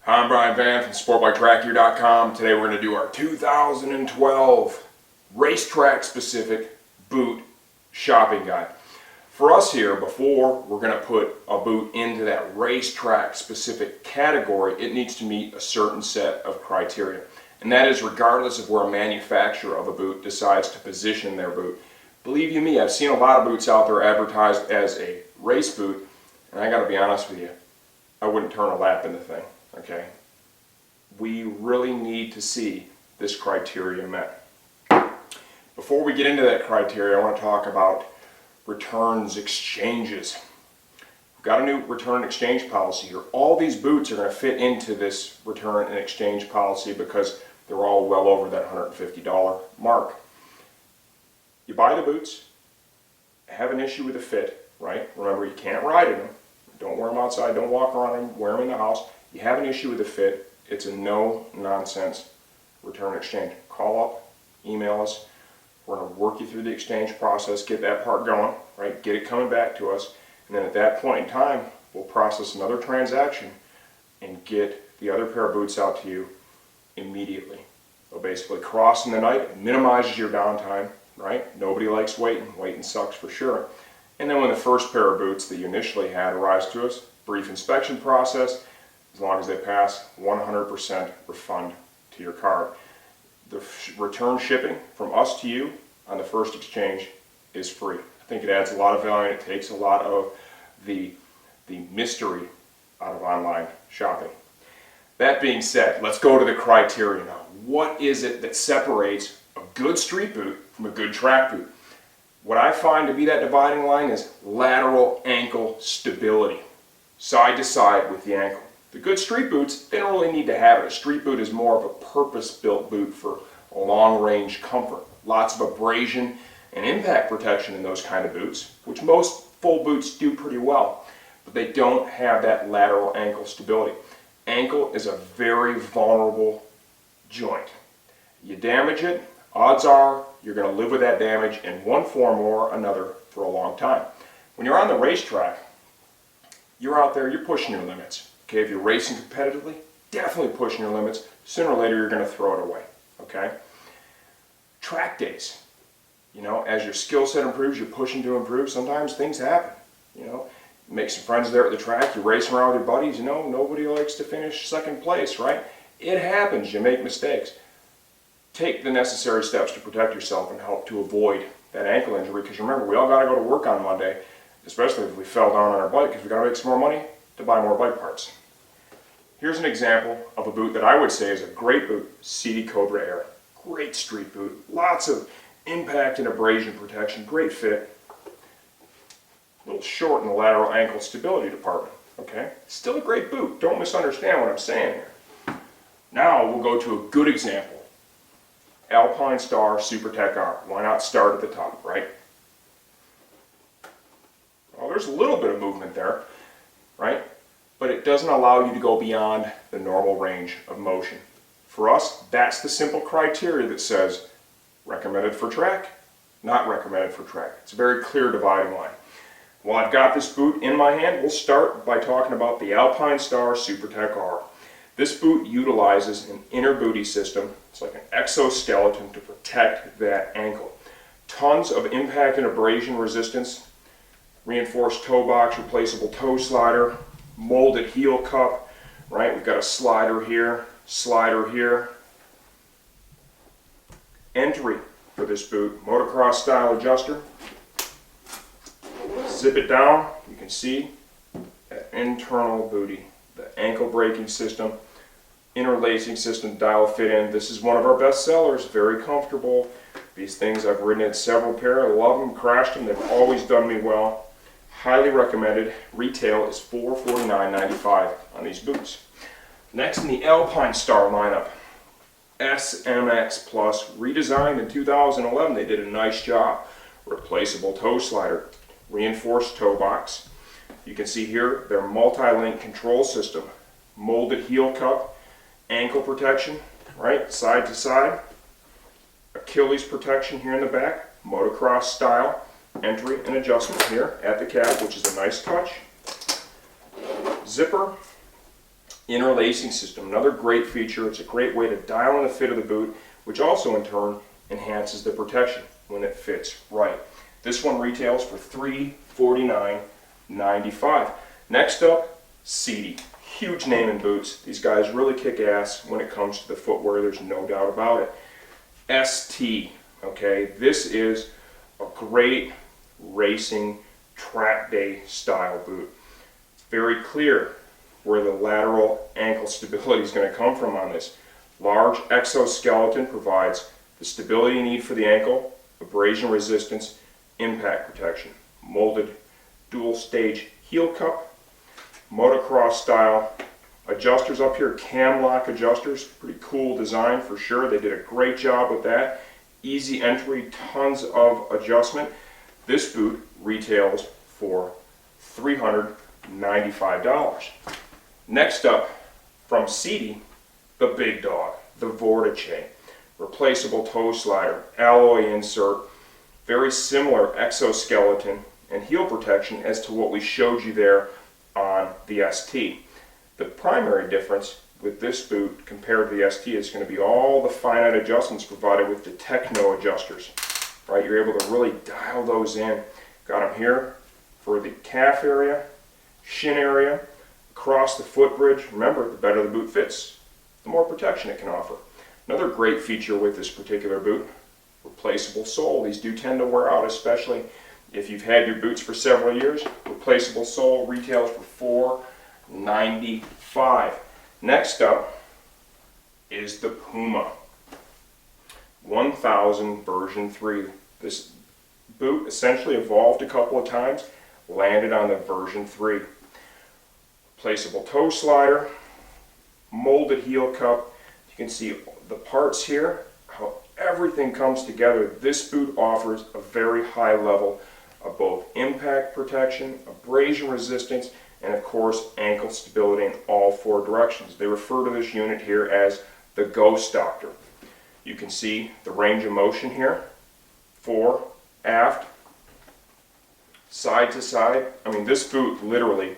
Hi, I'm Brian Van from SuperType.com. Today we're going to do our 2012 racetrack specific boot shopping guide. For us here, before we're going to put a boot into that racetrack specific category, it needs to meet a certain set of criteria. And that is regardless of where a manufacturer of a boot decides to position their boot. Believe you me, I've seen a lot of boots out there advertised as a race boot, and I got to be honest with you, I wouldn't turn a lap in the thing. Okay, we really need to see this criteria met. Before we get into that criteria, I want to talk about returns exchanges. We've got a new return and exchange policy here. All these boots are going to fit into this return and exchange policy because they're all well over that $150 mark. You buy the boots, have an issue with the fit, right? Remember, you can't ride in them. Don't wear them outside, don't walk around them, wear them in the house. You have an issue with the fit, it's a no-nonsense return exchange. Call up, email us. We're going to work you through the exchange process, get that part going, right? Get it coming back to us, and then at that point in time, we'll process another transaction and get the other pair of boots out to you immediately. So basically, crossing the night minimizes your downtime, right? Nobody likes waiting. Waiting sucks for sure. And then when the first pair of boots that you initially had arrives to us, brief inspection process. As long as they pass, 100% refund to your card. The return shipping from us to you on the first exchange is free. I think it adds a lot of value and it takes a lot of the mystery out of online shopping. That being said, let's go to the criteria now. What is it that separates a good street boot from a good track boot? What I find to be that dividing line is lateral ankle stability, side to side with the ankle. The good street boots, they don't really need to have it. A street boot is more of a purpose-built boot for long-range comfort. Lots of abrasion and impact protection in those kind of boots, which most full boots do pretty well, but they don't have that lateral ankle stability. Ankle is a very vulnerable joint. You damage it, odds are you're going to live with that damage in one form or another for a long time. When you're on the racetrack, you're out there, you're pushing your limits. Okay, if you're racing competitively, definitely pushing your limits. Sooner or later, you're going to throw it away. Okay? Track days. You know, as your skill set improves, you're pushing to improve. Sometimes things happen. You know, you make some friends there at the track. You're racing around with your buddies. You know, nobody likes to finish second place, right? It happens. You make mistakes. Take the necessary steps to protect yourself and help to avoid that ankle injury. Because remember, we all got to go to work on Monday, especially if we fell down on our bike, because we got to make some more money to buy more bike parts. Here's an example of a boot that I would say is a great boot, CD Cobra Air. Great street boot, lots of impact and abrasion protection, great fit. A little short in the lateral ankle stability department, okay? Still a great boot, don't misunderstand what I'm saying here. Now we'll go to a good example. Alpine Star SuperType R. Why not start at the top, right? Well, there's a little bit of movement there, right? But it doesn't allow you to go beyond the normal range of motion. For us, that's the simple criteria that says recommended for track, not recommended for track. It's a very clear dividing line. While I've got this boot in my hand, we'll start by talking about the Alpine Star SuperType R. This boot utilizes an inner booty system. It's like an exoskeleton to protect that ankle. Tons of impact and abrasion resistance, reinforced toe box, replaceable toe slider, molded heel cup, right? We've got a slider here, entry for this boot, motocross style adjuster. Zip it down, you can see that internal booty, the ankle braking system, interlacing system, dial fit in. This is one of our best sellers, very comfortable. These things I've ridden in several pair, I love them, crashed them, they've always done me well. Highly recommended. Retail is $449.95 on these boots. Next in the Alpine Star lineup, SMX Plus, redesigned in 2011. They did a nice job. Replaceable toe slider, reinforced toe box. You can see here their multi-link control system, molded heel cup, ankle protection, right, side to side, Achilles protection here in the back, motocross style. Entry and adjustment here at the cap, which is a nice touch. Zipper, Interlacing system, another great feature. It's a great way to dial in the fit of the boot, which also in turn enhances the protection when it fits right. This one retails for $349.95. Next up, Seedy. Huge name in boots. These guys really kick ass when it comes to the footwear, there's no doubt about it. ST, okay, this is a great racing track day style boot. It's very clear where the lateral ankle stability is going to come from on this. Large exoskeleton provides the stability you need for the ankle, abrasion resistance, impact protection. Molded dual stage heel cup, motocross style adjusters up here, cam lock adjusters, pretty cool design for sure. They did a great job with that. Easy entry, tons of adjustment. This boot retails for $395. Next up, from Seedy, the big dog, the Vortice. Replaceable toe slider, alloy insert, very similar exoskeleton and heel protection as to what we showed you there on the ST. The primary difference with this boot compared to the ST is going to be all the finite adjustments provided with the Techno adjusters. Right, you're able to really dial those in. Got them here for the calf area, shin area, across the foot bridge. Remember, the better the boot fits, the more protection it can offer. Another great feature with this particular boot, replaceable sole. These do tend to wear out, especially if you've had your boots for several years. Replaceable sole retails for $495. Next up is the Puma 1000 version 3. This boot essentially evolved a couple of times, landed on the version 3. Replaceable toe slider, molded heel cup. You can see the parts here, how everything comes together. This boot offers a very high level of both impact protection, abrasion resistance, and of course ankle stability in all four directions. They refer to this unit here as the Ghost Doctor. You can see the range of motion here, fore, aft, side to side. I mean, this boot literally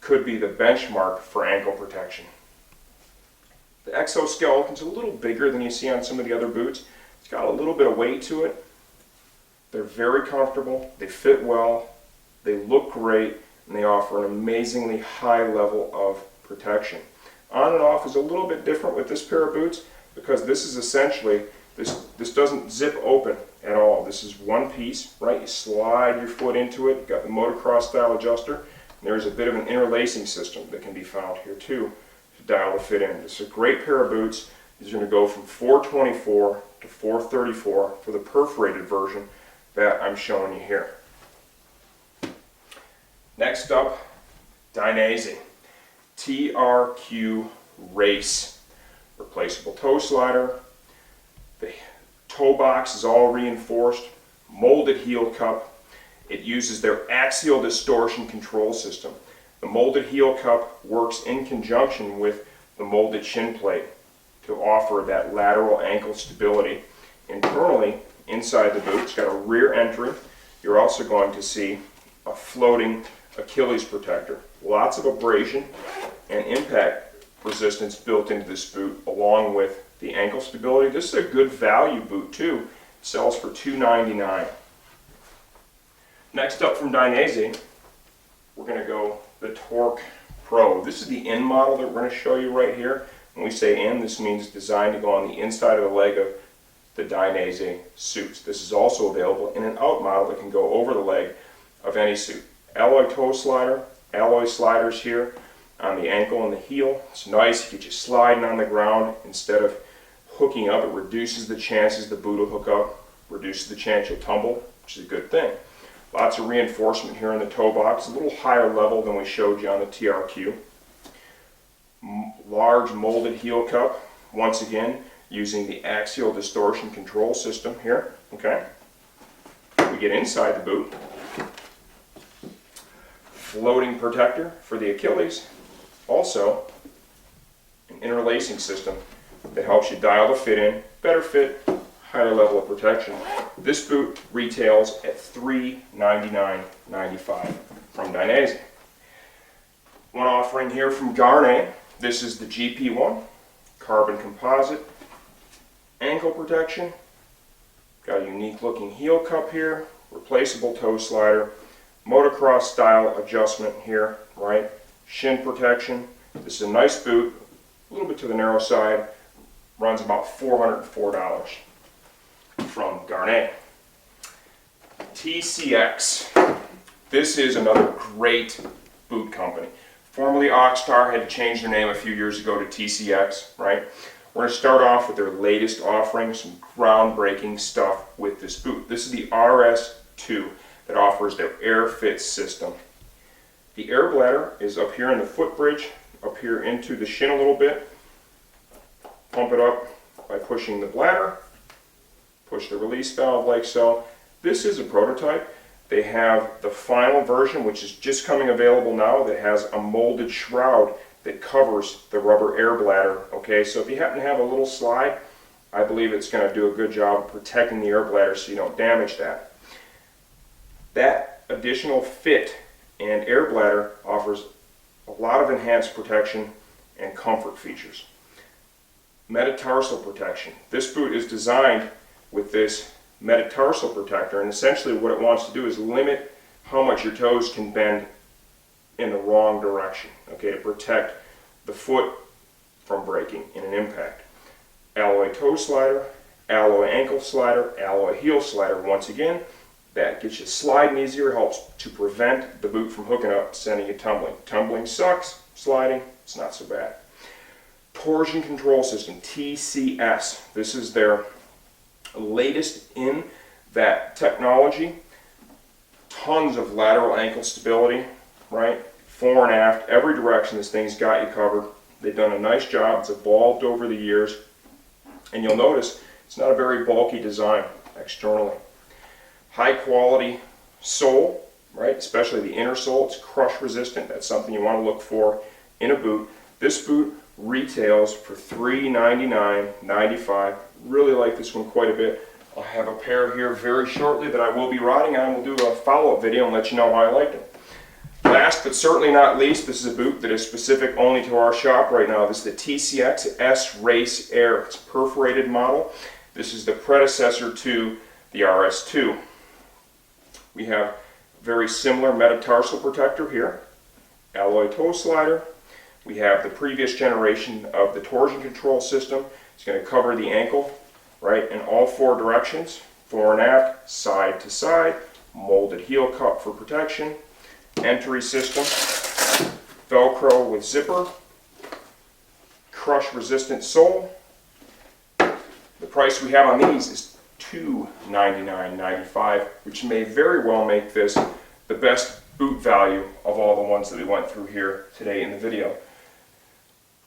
could be the benchmark for ankle protection. The exoskeleton's a little bigger than you see on some of the other boots. It's got a little bit of weight to it. They're very comfortable, they fit well, they look great, and they offer an amazingly high level of protection. On and off is a little bit different with this pair of boots because this is essentially, this doesn't zip open at all. This is one piece, right? You slide your foot into it, you've got the motocross style adjuster, and there's a bit of an interlacing system that can be found here too to dial the fit in. This is a great pair of boots. These are going to go from $424 to $434 for the perforated version that I'm showing you here. Next up, Dynasty TRQ Race. Replaceable toe slider. The toe box is all reinforced. Molded heel cup. It uses their axial distortion control system. The molded heel cup works in conjunction with the molded shin plate to offer that lateral ankle stability. Internally, inside the boot, it's got a rear entry. You're also going to see a floating Achilles protector. Lots of abrasion and impact resistance built into this boot along with the ankle stability. This is a good value boot too. It sells for $299. Next up from Dynasty, we're going to go the Torque Pro. This is the in model that we're going to show you right here. When we say in, this means designed to go on the inside of the leg of the Dynasty suits. This is also available in an out model that can go over the leg of any suit. Alloy toe slider, alloy sliders here on the ankle and the heel. It's nice, it gets you sliding on the ground instead of hooking up. It reduces the chances the boot will hook up, reduces the chance you'll tumble, which is a good thing. Lots of reinforcement here in the toe box, a little higher level than we showed you on the TRQ. Large molded heel cup, once again using the axial distortion control system here. Okay, we get inside the boot. Floating protector for the Achilles. Also, an interlacing system that helps you dial the fit in, better fit, higher level of protection. This boot retails at $399.95 from Dynasty. One offering here from Garnet, This is the GP1, carbon composite, ankle protection, got a unique looking heel cup here, replaceable toe slider, motocross style adjustment here, right? Shin protection. This is a nice boot, a little bit to the narrow side, runs about $404 from Garnet. TCX. This is another great boot company. Formerly Oxtar, had to change their name a few years ago to TCX, right? We're going to start off with their latest offering, some groundbreaking stuff with this boot. This is the RS2 that offers their Air Fit system. The air bladder is up here in the foot bridge, up here into the shin a little bit. Pump it up by pushing the bladder, push the release valve like so. This is a prototype. They have the final version, which is just coming available now, that has a molded shroud that covers the rubber air bladder. Okay, so if you happen to have a little slide, I believe it's going to do a good job of protecting the air bladder so you don't damage that. That additional fit and air bladder offers a lot of enhanced protection and comfort features. Metatarsal protection. This boot is designed with this metatarsal protector, and essentially what it wants to do is limit how much your toes can bend in the wrong direction, okay, to protect the foot from breaking in an impact. Alloy toe slider, alloy ankle slider, alloy heel slider. Once again, that gets you sliding easier, helps to prevent the boot from hooking up, sending you tumbling. Tumbling sucks, sliding, it's not so bad. Torsion control system, TCS. This is their latest in that technology. Tons of lateral ankle stability, right? Fore and aft, every direction this thing's got you covered. They've done a nice job. It's evolved over the years. And you'll notice it's not a very bulky design externally. High quality sole, right? Especially the inner sole. It's crush resistant. That's something you want to look for in a boot. This boot retails for $399.95. Really like this one quite a bit. I'll have a pair here very shortly that I will be riding on. We'll do a follow-up video and let you know how I liked them. Last but certainly not least, this is a boot that is specific only to our shop right now. This is the TCS S Race Air. It's a perforated model. This is the predecessor to the RS2. We have very similar metatarsal protector here, alloy toe slider. We have the previous generation of the torsion control system. It's going to cover the ankle, right, in all four directions, fore and aft, side to side, molded heel cup for protection, entry system, Velcro with zipper, crush resistant sole. The price we have on these is $299.95, which may very well make this the best boot value of all the ones that we went through here today in the video.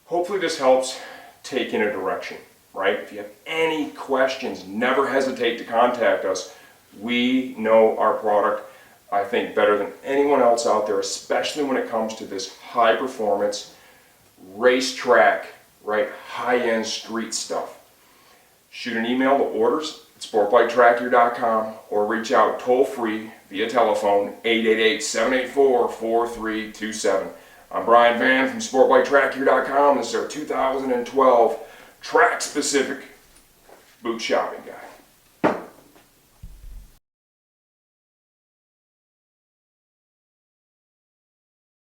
Hopefully this helps take in a direction, right? If you have any questions, never hesitate to contact us. We know our product, I think, better than anyone else out there, especially when it comes to this high performance, racetrack, right, high-end street stuff. Shoot an email to orders at sportbiketrackgear.com or reach out toll-free via telephone 888-784-4327. I'm Brian Van from sportbiketrackgear.com. This is our 2012 track-specific boot shopping guide.